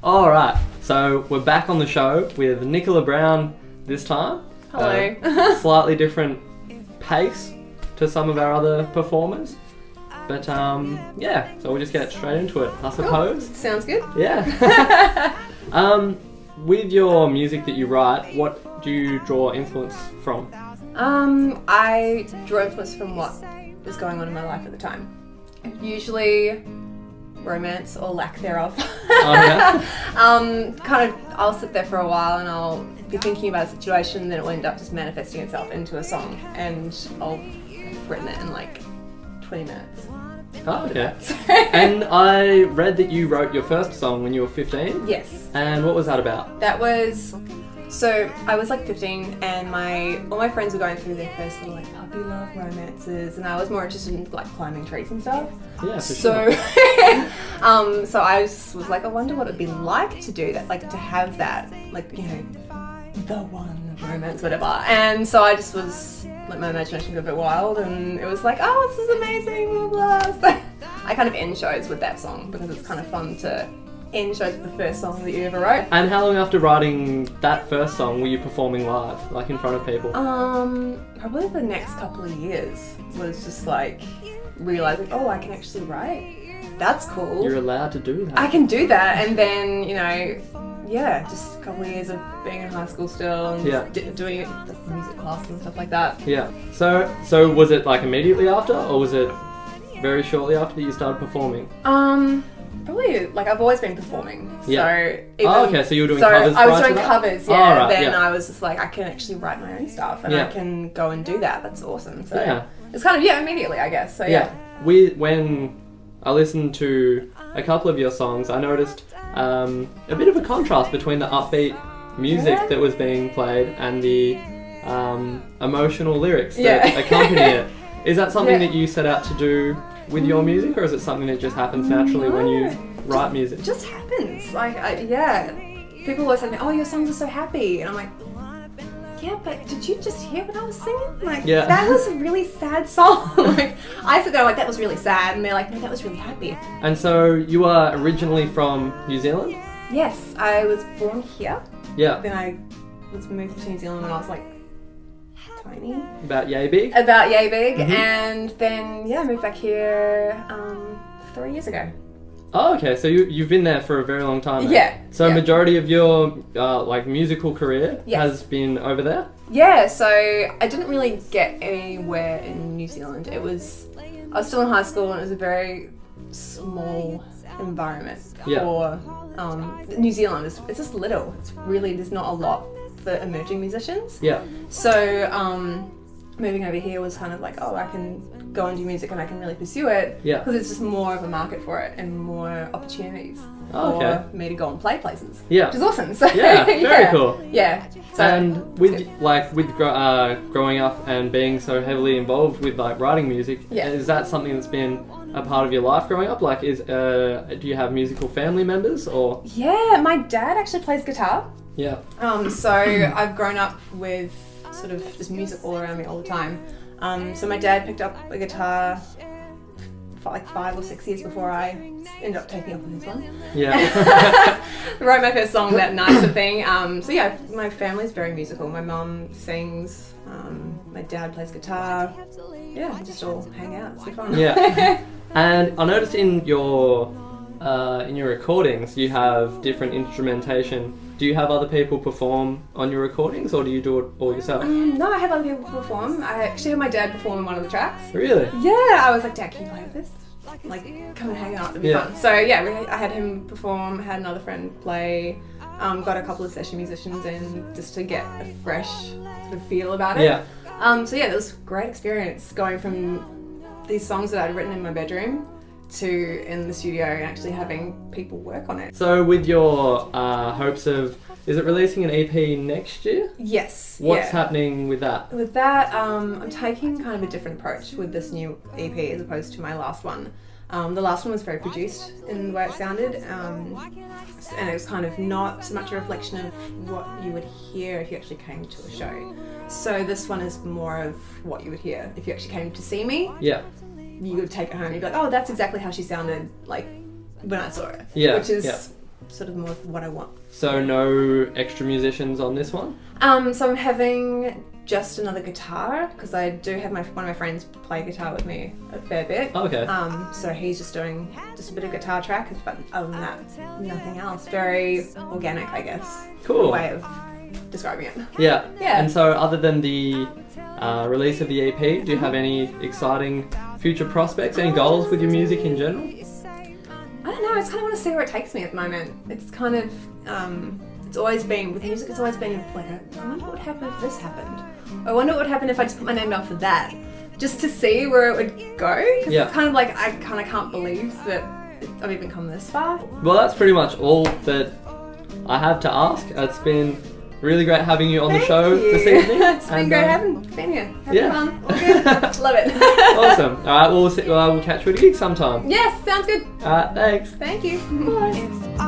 Alright, so we're back on the show with Nicola Brown this time. Hello. Slightly different pace to some of our other performers. But yeah, so we'll just get straight into it, I suppose. Cool. Sounds good. Yeah. With your music that you write, what do you draw influence from? I draw influence from what is going on in my life at the time. Usually romance or lack thereof. Oh yeah? Kind of, I'll sit there for a while and I'll be thinking about a situation and then it will end up just manifesting itself into a song, and I'll have written it in like 20 minutes. Oh, okay. And I read that you wrote your first song when you were 15? Yes. And what was that about? That was, so I was like 15 and all my friends were going through their first little like puppy love romances, and I was more interested in like climbing trees and stuff. Yeah, for so, sure. So I was like, I wonder what it'd be like to do that, like to have that, like, you know, the one romance, whatever. And so I just was, like, my imagination got a bit wild and it was like, oh, this is amazing, blah, blah. So I kind of end shows with that song because it's kind of fun to end shows with the first song that you ever wrote. And how long after writing that first song were you performing live, like in front of people? Probably the next couple of years was just like realizing, oh, I can actually write. That's cool. You're allowed to do that. I can do that, and then, you know, yeah, just a couple of years of being in high school still and doing music class and stuff like that. Yeah. So was it like immediately after, or was it very shortly after that you started performing? Probably, like, I've always been performing. Yeah. So even, oh, okay, so you were doing covers. I was prior to doing that? covers, yeah. Oh, right, then yeah. I was just like, I can actually write my own stuff and I can go and do that. That's awesome. So yeah. It's kind of, yeah, immediately, I guess. So yeah. When I listened to a couple of your songs, I noticed a bit of a contrast between the upbeat music that was being played and the emotional lyrics that accompany it. Is that something that you set out to do with your music, or is it something that just happens naturally when you write music? It just happens. Like, yeah. People always say to me, oh, your songs are so happy. And I'm like, yeah, but did you just hear what I was singing? Like, that was a really sad song. Like, I sit there like, that was really sad. And they're like, no, that was really happy. And so you are originally from New Zealand? Yes, I was born here. Yeah. Then I was moved to New Zealand when I was like tiny. About yay big? About yay big. And then, yeah, I moved back here 3 years ago. Oh, okay. So you've been there for a very long time then. Yeah. So majority of your like musical career has been over there? Yeah, so I didn't really get anywhere in New Zealand. I was still in high school and it was a very small environment for New Zealand. It's just little. It's really, there's not a lot for emerging musicians. Yeah. So moving over here was kind of like, oh, I can go and do music and I can really pursue it. Yeah. Because it's just more of a market for it and more opportunities for me to go and play places. Yeah. Which is awesome. So, yeah, very cool. Yeah. So, and with growing up and being so heavily involved with like writing music, is that something that's been a part of your life growing up? Like, do you have musical family members or? Yeah, my dad actually plays guitar. Yeah. So I've grown up with sort of just music all around me all the time. So my dad picked up a guitar for like 5 or 6 years before I ended up taking up on this one. Yeah. Wrote my first song that night, sort of thing. So yeah, my family's very musical. My mum sings, my dad plays guitar. Yeah, we just all hang out. It's fun. Yeah. And I noticed in your recordings you have different instrumentation. Do you have other people perform on your recordings, or do you do it all yourself? No, I have other people perform. I actually have my dad perform in one of the tracks. Really? Yeah, I was like, Dad, can you play with this? Like, come and hang out, it'd be fun. So yeah, I had him perform, had another friend play, got a couple of session musicians in just to get a fresh sort of feel about it. Yeah. So yeah, it was a great experience going from these songs that I'd written in my bedroom to in the studio and actually having people work on it. So with your hopes of, is it releasing an EP next year? Yes. What's happening with that? With that, I'm taking kind of a different approach with this new EP as opposed to my last one. The last one was very produced in the way it sounded, and it was kind of not so much a reflection of what you would hear if you actually came to a show. So this one is more of what you would hear if you actually came to see me. Yeah. You would take it home and you'd be like, oh, that's exactly how she sounded like when I saw her. Yeah. Which is sort of more of what I want. So no extra musicians on this one? So I'm having just another guitar, because I do have one of my friends play guitar with me a fair bit. Okay. So he's just doing just a bit of guitar track, but other than that, nothing else. Very organic, I guess. Cool. Way of describing it. Yeah. Yeah. And so other than the release of the EP, do you have any exciting future prospects, any goals with your music in general? I don't know, I just kind of want to see where it takes me at the moment. It's kind of, it's always been, with music, it's always been like, I wonder what would happen if this happened. I wonder what would happen if I just put my name down for that. Just to see where it would go. Because it's kind of like, I kind of can't believe that I've even come this far. Well, that's pretty much all that I have to ask. It's been really great having you on the show this evening. It's been great having been here. Having fun. All good. Love it. Awesome. Alright, we'll catch you at a gig sometime. Yes, sounds good. Alright, thanks. Thank you. Bye.